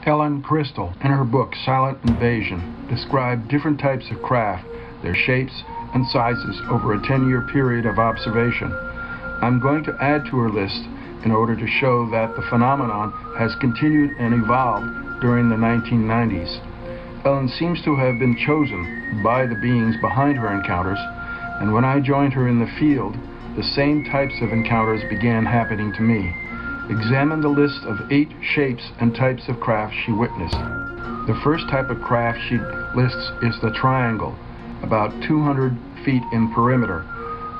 Crystall, in her book Silent Invasion, described different types of craft, their shapes and sizes over a 10-year period of observation. I'm going to add to her list in order to show that the phenomenon has continued and evolved during the 1990s. Ellen seems to have been chosen by the beings behind her encounters, and when I joined her in the field, the same types of encounters began happening to me. Examine the list of 8 shapes and types of craft she witnessed. The first type of craft she lists is the triangle, about 200 feet in perimeter.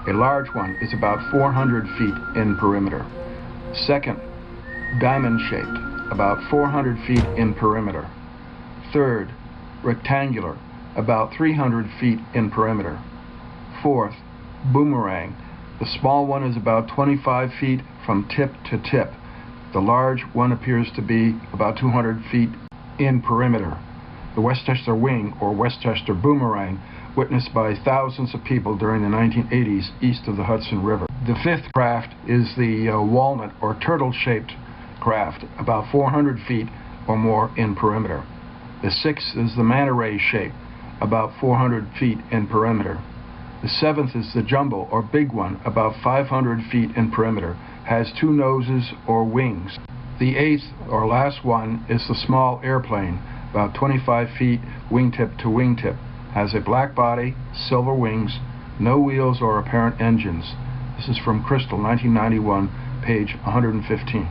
A large one is about 400 feet in perimeter. Second, diamond-shaped, about 400 feet in perimeter. Third, rectangular, about 300 feet in perimeter. Fourth, boomerang. The small one is about 25 feet from tip to tip. The large one appears to be about 200 feet in perimeter. The Westchester wing, or Westchester boomerang, witnessed by thousands of people during the 1980s east of the Hudson River. The fifth craft is the walnut or turtle-shaped craft, about 400 feet or more in perimeter. The sixth is the manta ray shape, about 400 feet in perimeter. The seventh is the jumbo or big one, about 500 feet in perimeter, has 2 noses or wings. The eighth or last one is the small airplane, about 25 feet wingtip to wingtip, has a black body, silver wings, no wheels or apparent engines. This is from Crystall, 1991, page 115.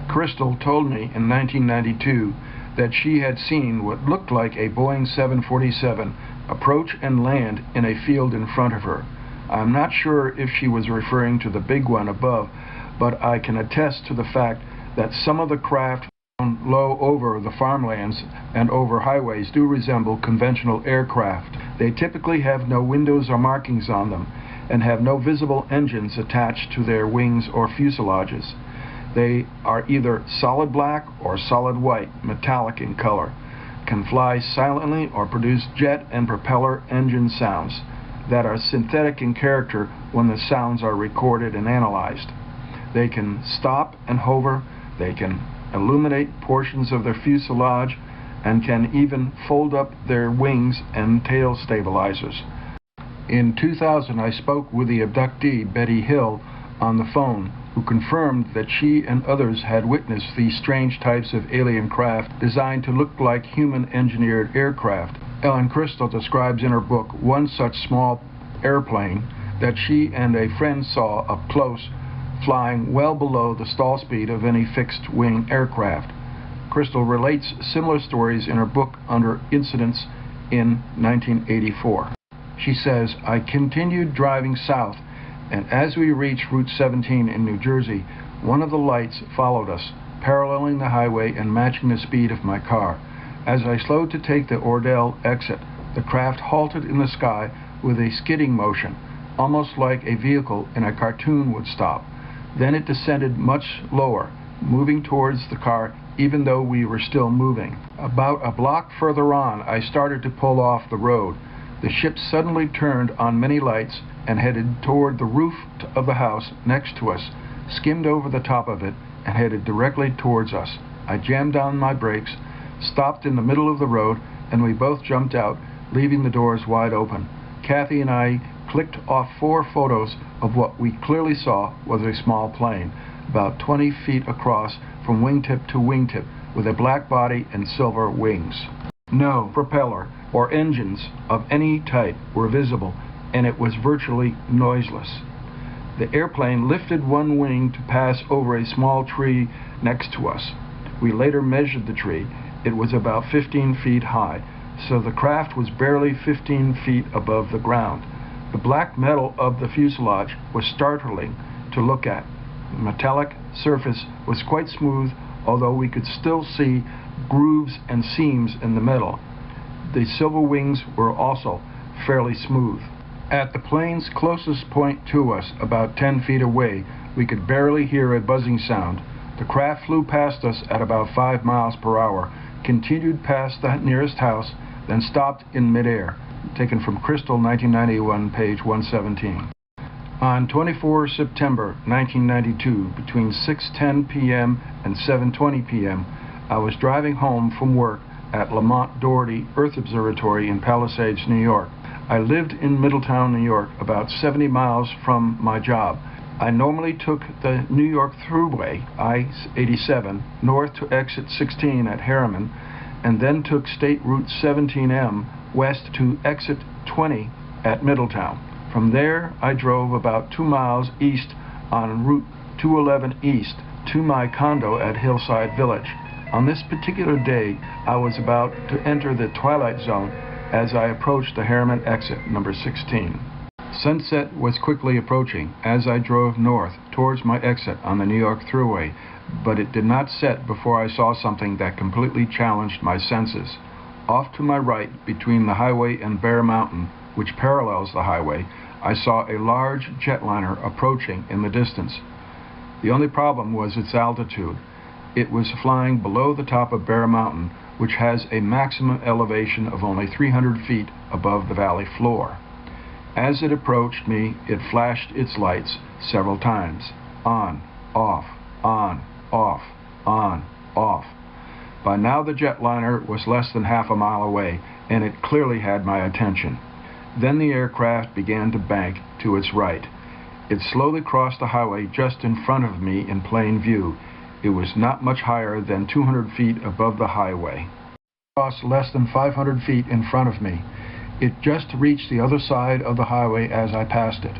Crystall told me in 1992 that she had seen what looked like a Boeing 747 approach and land in a field in front of her. I'm not sure if she was referring to the big one above, but I can attest to the fact that some of the craft found low over the farmlands and over highways do resemble conventional aircraft. They typically have no windows or markings on them and have no visible engines attached to their wings or fuselages. They are either solid black or solid white, metallic in color, can fly silently or produce jet and propeller engine sounds that are synthetic in character when the sounds are recorded and analyzed. They can stop and hover, they can illuminate portions of their fuselage, and can even fold up their wings and tail stabilizers. In 2000, I spoke with the abductee, Betty Hill, on the phone, who confirmed that she and others had witnessed these strange types of alien craft designed to look like human-engineered aircraft. Ellen Crystall describes in her book one such small airplane that she and a friend saw up close, flying well below the stall speed of any fixed-wing aircraft. Crystall relates similar stories in her book under Incidents in 1984. She says, "I continued driving south, and as we reached Route 17 in New Jersey, one of the lights followed us, paralleling the highway and matching the speed of my car. As I slowed to take the Ordell exit, the craft halted in the sky with a skidding motion, almost like a vehicle in a cartoon would stop. Then it descended much lower, moving towards the car even though we were still moving. About a block further on, I started to pull off the road. The ship suddenly turned on many lights and headed toward the roof of the house next to us, skimmed over the top of it, and headed directly towards us. I jammed down my brakes, stopped in the middle of the road, and we both jumped out, leaving the doors wide open. Kathy and I clicked off 4 photos of what we clearly saw was a small plane, about 20 feet across from wingtip to wingtip, with a black body and silver wings. No propeller or engines of any type were visible, and it was virtually noiseless. The airplane lifted one wing to pass over a small tree next to us. We later measured the tree. It was about 15 feet high, so the craft was barely 15 feet above the ground. The black metal of the fuselage was startling to look at. The metallic surface was quite smooth, although we could still see grooves and seams in the metal. The silver wings were also fairly smooth. At the plane's closest point to us, about 10 feet away, we could barely hear a buzzing sound. The craft flew past us at about 5 miles per hour, continued past the nearest house, then stopped in midair. Taken from Crystall, 1991, page 117. On 24 September 1992, between 6:10 p.m. and 7:20 p.m., I was driving home from work at Lamont Doherty Earth Observatory in Palisades, New York. I lived in Middletown, New York, about 70 miles from my job. I normally took the New York Thruway, I-87, north to exit 16 at Harriman, and then took State Route 17M west to exit 20 at Middletown. From there, I drove about 2 miles east on Route 211 east to my condo at Hillside Village. On this particular day, I was about to enter the twilight zone as I approached the Harriman exit, number 16. Sunset was quickly approaching as I drove north towards my exit on the New York Thruway, but it did not set before I saw something that completely challenged my senses. Off to my right, between the highway and Bear Mountain, which parallels the highway, I saw a large jetliner approaching in the distance. The only problem was its altitude. It was flying below the top of Bear Mountain, which has a maximum elevation of only 300 feet above the valley floor. As it approached me, it flashed its lights several times. On, off, on, off, on, off. By now the jetliner was less than half a mile away, and it clearly had my attention. Then the aircraft began to bank to its right. It slowly crossed the highway just in front of me in plain view. It was not much higher than 200 feet above the highway. It crossed less than 500 feet in front of me. It just reached the other side of the highway as I passed it.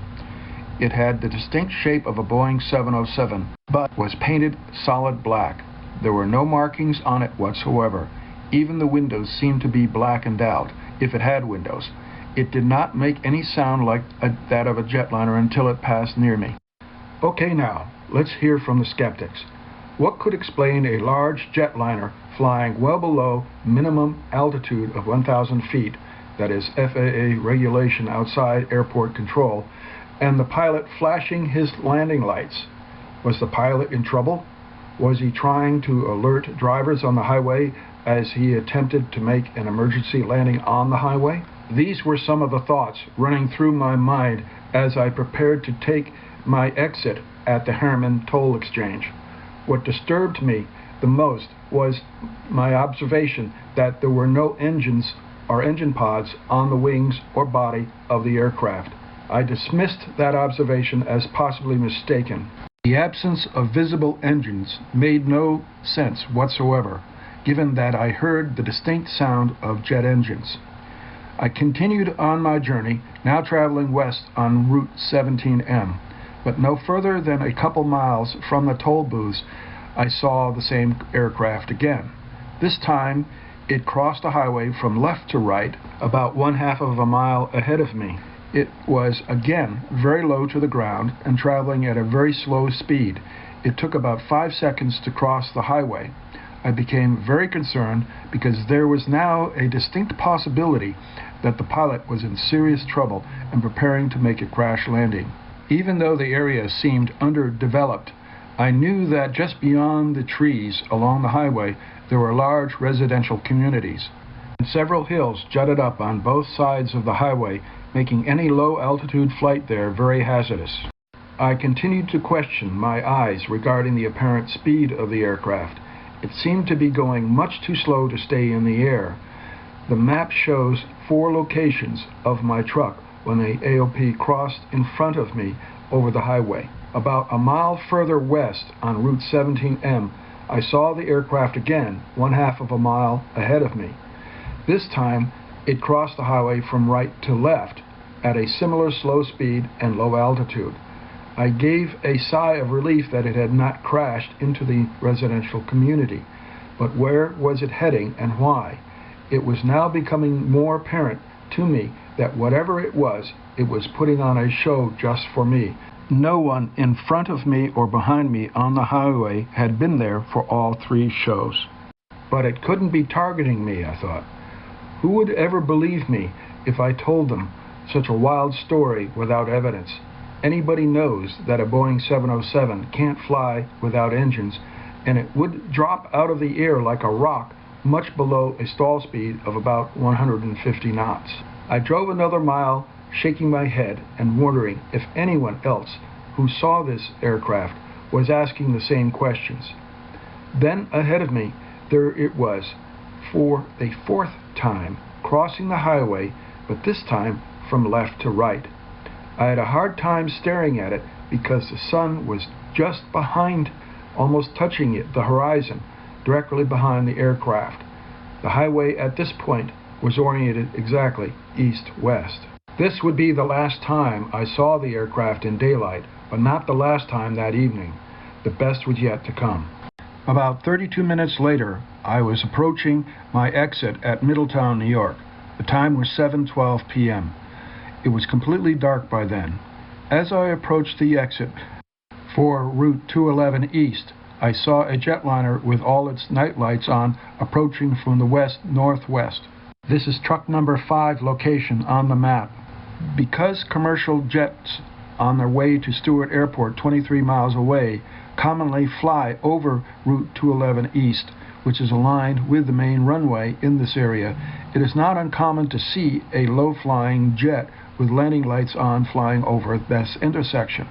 It had the distinct shape of a Boeing 707, but was painted solid black. There were no markings on it whatsoever. Even the windows seemed to be blackened out, if it had windows. It did not make any sound like that of a jetliner until it passed near me. Okay, now, let's hear from the skeptics. What could explain a large jetliner flying well below minimum altitude of 1,000 feet, that is FAA regulation outside airport control, and the pilot flashing his landing lights? Was the pilot in trouble? Was he trying to alert drivers on the highway as he attempted to make an emergency landing on the highway? These were some of the thoughts running through my mind as I prepared to take my exit at the Harriman toll exchange. What disturbed me the most was my observation that there were no engines or engine pods on the wings or body of the aircraft. I dismissed that observation as possibly mistaken. The absence of visible engines made no sense whatsoever, given that I heard the distinct sound of jet engines. I continued on my journey, now traveling west on Route 17M, but no further than a couple miles from the toll booths, I saw the same aircraft again. This time, it crossed the highway from left to right, about 1/2 of a mile ahead of me. It was again very low to the ground and traveling at a very slow speed. It took about 5 seconds to cross the highway. I became very concerned because there was now a distinct possibility that the pilot was in serious trouble and preparing to make a crash landing. Even though the area seemed underdeveloped, I knew that just beyond the trees along the highway there were large residential communities. And several hills jutted up on both sides of the highway, making any low-altitude flight there very hazardous. I continued to question my eyes regarding the apparent speed of the aircraft. It seemed to be going much too slow to stay in the air. The map shows 4 locations of my truck when the AOP crossed in front of me over the highway. About a mile further west on Route 17M, I saw the aircraft again 1/2 of a mile ahead of me. This time, it crossed the highway from right to left at a similar slow speed and low altitude. I gave a sigh of relief that it had not crashed into the residential community. But where was it heading and why? It was now becoming more apparent to me that whatever it was putting on a show just for me. No one in front of me or behind me on the highway had been there for all 3 shows. But it couldn't be targeting me, I thought. Who would ever believe me if I told them such a wild story without evidence? Anybody knows that a Boeing 707 can't fly without engines, and it would drop out of the air like a rock much below a stall speed of about 150 knots. I drove another mile, shaking my head and wondering if anyone else who saw this aircraft was asking the same questions. Then ahead of me, there it was, for the fourth time, crossing the highway, but this time from left to right. I had a hard time staring at it because the sun was just behind, almost touching it, the horizon, directly behind the aircraft. The highway at this point was oriented exactly east-west. This would be the last time I saw the aircraft in daylight, but not the last time that evening. The best was yet to come. About 32 minutes later, I was approaching my exit at Middletown, New York. The time was 7:12 p.m. It was completely dark by then. As I approached the exit for Route 211 East, I saw a jetliner with all its night lights on approaching from the west-northwest. This is truck number 5 location on the map. Because commercial jets on their way to Stewart Airport 23 miles away commonly fly over Route 211 East, which is aligned with the main runway in this area, it is not uncommon to see a low-flying jet with landing lights on flying over this intersection.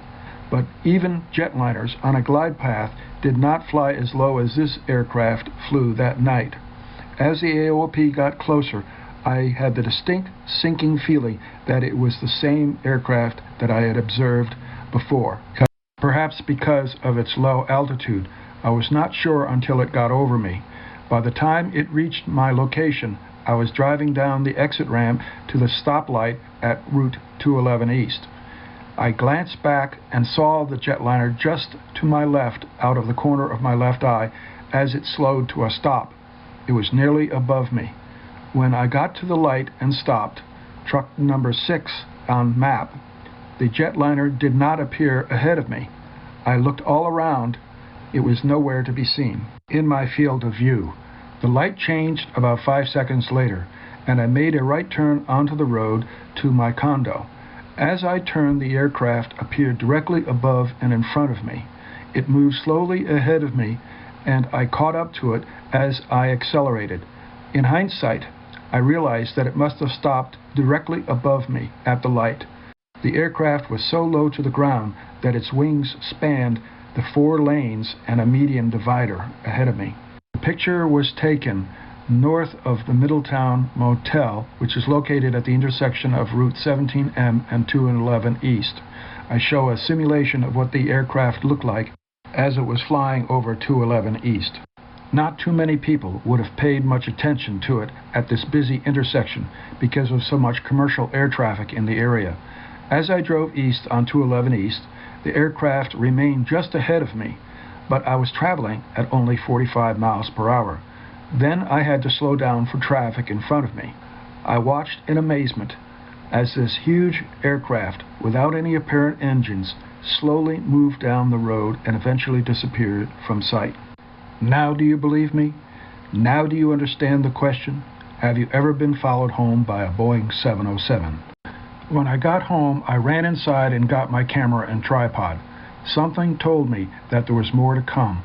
But even jetliners on a glide path did not fly as low as this aircraft flew that night. As the AOP got closer, I had the distinct sinking feeling that it was the same aircraft that I had observed before. Perhaps because of its low altitude, I was not sure until it got over me. By the time it reached my location, I was driving down the exit ramp to the stoplight at Route 211 East. I glanced back and saw the jetliner just to my left out of the corner of my left eye as it slowed to a stop. It was nearly above me. When I got to the light and stopped, truck number 6 on map, the jetliner did not appear ahead of me. I looked all around. It was nowhere to be seen in my field of view. The light changed about 5 seconds later, and I made a right turn onto the road to my condo. As I turned, the aircraft appeared directly above and in front of me. It moved slowly ahead of me, and I caught up to it as I accelerated. In hindsight, I realized that it must have stopped directly above me at the light. The aircraft was so low to the ground that its wings spanned the 4 lanes and a median divider ahead of me. The picture was taken north of the Middletown Motel, which is located at the intersection of Route 17M and 211 East. I show a simulation of what the aircraft looked like as it was flying over 211 East. Not too many people would have paid much attention to it at this busy intersection because of so much commercial air traffic in the area. As I drove east on 211 East, the aircraft remained just ahead of me, but I was traveling at only 45 miles per hour. Then I had to slow down for traffic in front of me. I watched in amazement as this huge aircraft, without any apparent engines, slowly moved down the road and eventually disappeared from sight. Now do you believe me? Now do you understand the question? Have you ever been followed home by a Boeing 707? When I got home, I ran inside and got my camera and tripod. Something told me that there was more to come,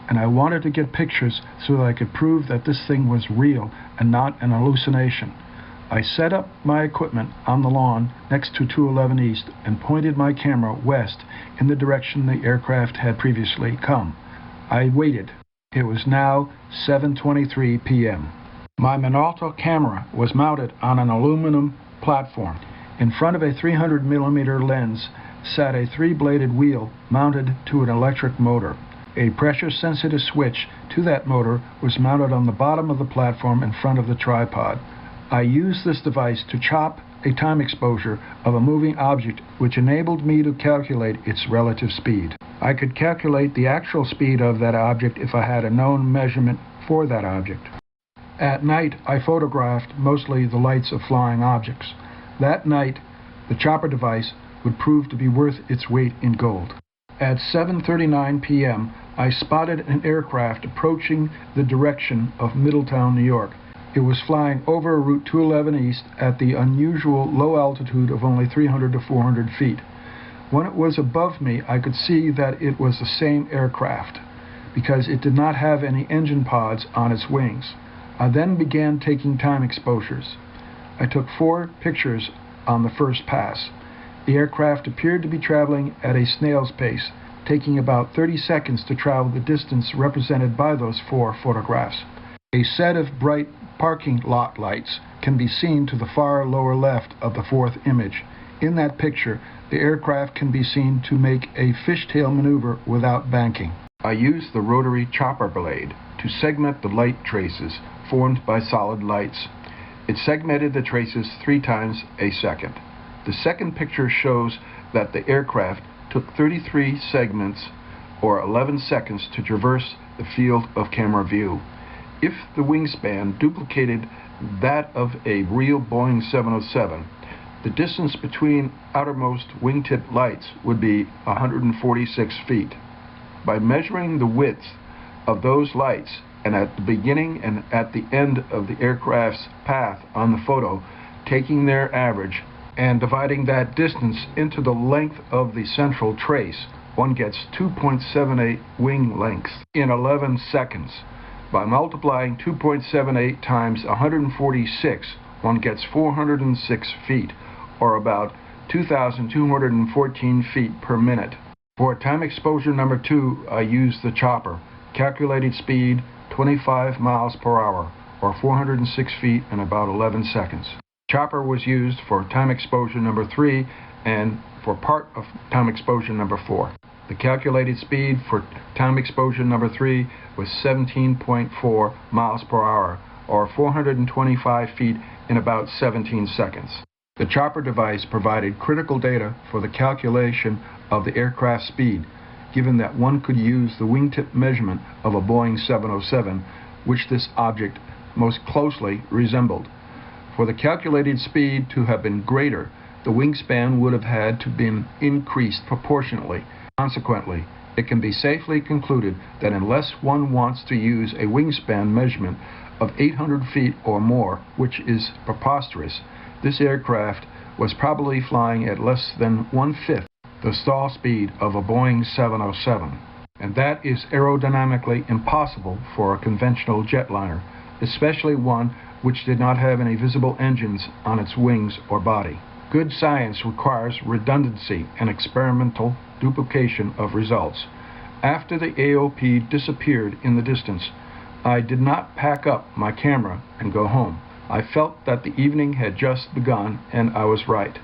and I wanted to get pictures so that I could prove that this thing was real and not an hallucination. I set up my equipment on the lawn next to 211 East and pointed my camera west in the direction the aircraft had previously come. I waited. It was now 7:23 p.m. My Minolta camera was mounted on an aluminum platform. In front of a 300mm lens sat a 3-bladed wheel mounted to an electric motor. A pressure-sensitive switch to that motor was mounted on the bottom of the platform in front of the tripod. I used this device to chop a time exposure of a moving object, which enabled me to calculate its relative speed. I could calculate the actual speed of that object if I had a known measurement for that object. At night, I photographed mostly the lights of flying objects. That night, the chopper device would prove to be worth its weight in gold. At 7:39 p.m., I spotted an aircraft approaching the direction of Middletown, New York. It was flying over Route 211 East at the unusual low altitude of only 300 to 400 feet. When it was above me, I could see that it was the same aircraft, because it did not have any engine pods on its wings. I then began taking time exposures. I took 4 pictures on the first pass. The aircraft appeared to be traveling at a snail's pace, taking about 30 seconds to travel the distance represented by those 4 photographs. A set of bright parking lot lights can be seen to the far lower left of the fourth image. In that picture, the aircraft can be seen to make a fishtail maneuver without banking. I used the rotary chopper blade to segment the light traces formed by solid lights. It segmented the traces 3 times a second. The second picture shows that the aircraft took 33 segments or 11 seconds to traverse the field of camera view. If the wingspan duplicated that of a real Boeing 707, the distance between outermost wingtip lights would be 146 feet. By measuring the width of those lights and at the beginning and at the end of the aircraft's path on the photo, taking their average and dividing that distance into the length of the central trace, one gets 2.78 wing lengths in 11 seconds. By multiplying 2.78 times 146, one gets 406 feet, or about 2,214 feet per minute. For time exposure number 2, I used the chopper. Calculated speed 25 miles per hour, or 406 feet in about 11 seconds. Chopper was used for time exposure number 3 and for part of time exposure number 4. The calculated speed for time exposure number 3 was 17.4 miles per hour, or 425 feet in about 17 seconds. The chopper device provided critical data for the calculation of the aircraft speed, given that one could use the wingtip measurement of a Boeing 707, which this object most closely resembled. For the calculated speed to have been greater, the wingspan would have had to been increased proportionately. Consequently, it can be safely concluded that unless one wants to use a wingspan measurement of 800 feet or more, which is preposterous, this aircraft was probably flying at less than 1/5 the stall speed of a Boeing 707. And that is aerodynamically impossible for a conventional jetliner, especially one which did not have any visible engines on its wings or body. Good science requires redundancy and experimental duplication of results. After the AOP disappeared in the distance, I did not pack up my camera and go home. I felt that the evening had just begun, and I was right.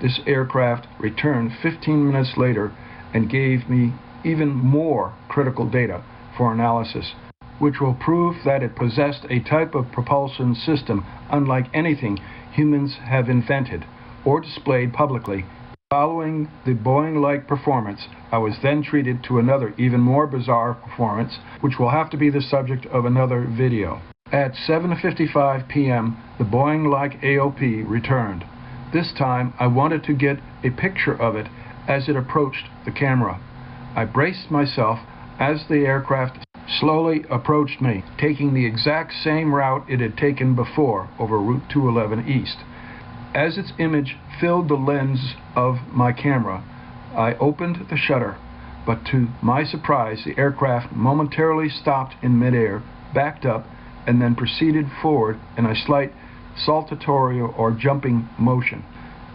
This aircraft returned 15 minutes later and gave me even more critical data for analysis, which will prove that it possessed a type of propulsion system unlike anything humans have invented or displayed publicly. Following the Boeing-like performance, I was then treated to another even more bizarre performance, which will have to be the subject of another video. At 7:55 p.m., the Boeing-like AOP returned. This time, I wanted to get a picture of it as it approached the camera. I braced myself as the aircraft slowly approached me, taking the exact same route it had taken before over Route 211 East. As its image filled the lens of my camera, I opened the shutter, but to my surprise, the aircraft momentarily stopped in midair, backed up, and then proceeded forward in a slight saltatorial or jumping motion.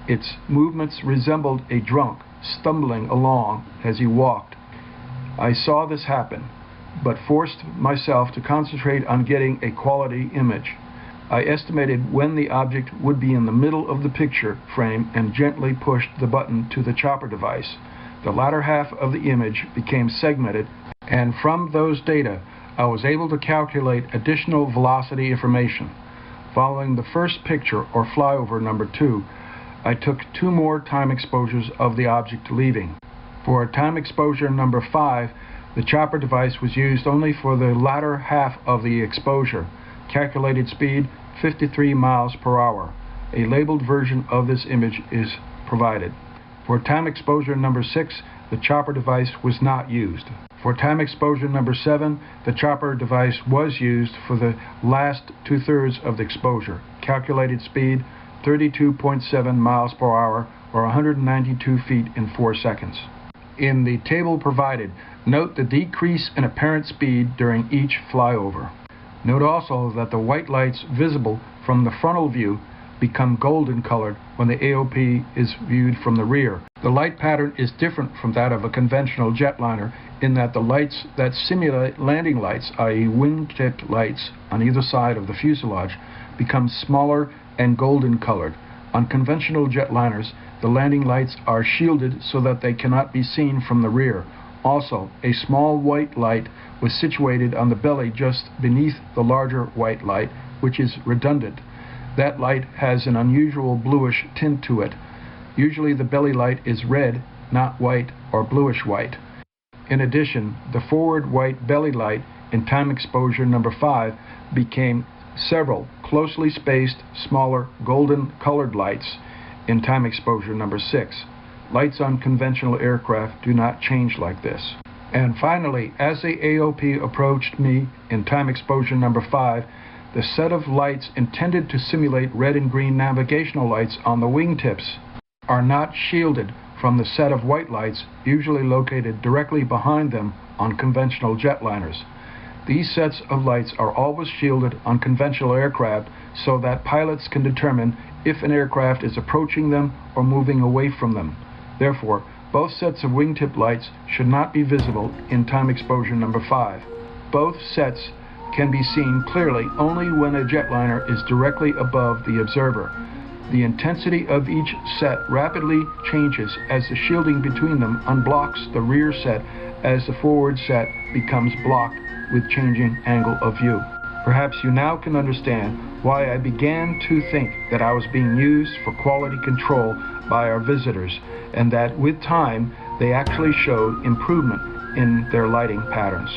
Its movements resembled a drunk stumbling along as he walked. I saw this happen, but forced myself to concentrate on getting a quality image. I estimated when the object would be in the middle of the picture frame and gently pushed the button to the chopper device. The latter half of the image became segmented, and from those data, I was able to calculate additional velocity information. Following the first picture, or flyover number 2, I took 2 more time exposures of the object leaving. For time exposure number 5, the chopper device was used only for the latter half of the exposure. Calculated speed 53 miles per hour. A labeled version of this image is provided. For time exposure number 6, the chopper device was not used. For time exposure number 7, the chopper device was used for the last 2/3 of the exposure. Calculated speed 32.7 miles per hour, or 192 feet in 4 seconds. In the table provided, note the decrease in apparent speed during each flyover. Note also that the white lights visible from the frontal view become golden colored when the AOP is viewed from the rear. The light pattern is different from that of a conventional jetliner in that the lights that simulate landing lights, i.e. wing-tipped lights on either side of the fuselage, become smaller and golden colored. On conventional jetliners, the landing lights are shielded so that they cannot be seen from the rear. Also, a small white light was situated on the belly just beneath the larger white light, which is redundant. That light has an unusual bluish tint to it. Usually the belly light is red, not white or bluish white. In addition, the forward white belly light in time exposure number 5 became several closely spaced, smaller, golden colored lights in time exposure number 6. Lights on conventional aircraft do not change like this. And finally, as the AOP approached me in time exposure number 5, the set of lights intended to simulate red and green navigational lights on the wingtips are not shielded from the set of white lights usually located directly behind them on conventional jetliners. These sets of lights are always shielded on conventional aircraft so that pilots can determine if an aircraft is approaching them or moving away from them. Therefore, both sets of wingtip lights should not be visible in time exposure number 5. Both sets can be seen clearly only when a jetliner is directly above the observer. The intensity of each set rapidly changes as the shielding between them unblocks the rear set as the forward set becomes blocked with changing angle of view. Perhaps you now can understand why I began to think that I was being used for quality control by our visitors, and that with time they actually showed improvement in their lighting patterns.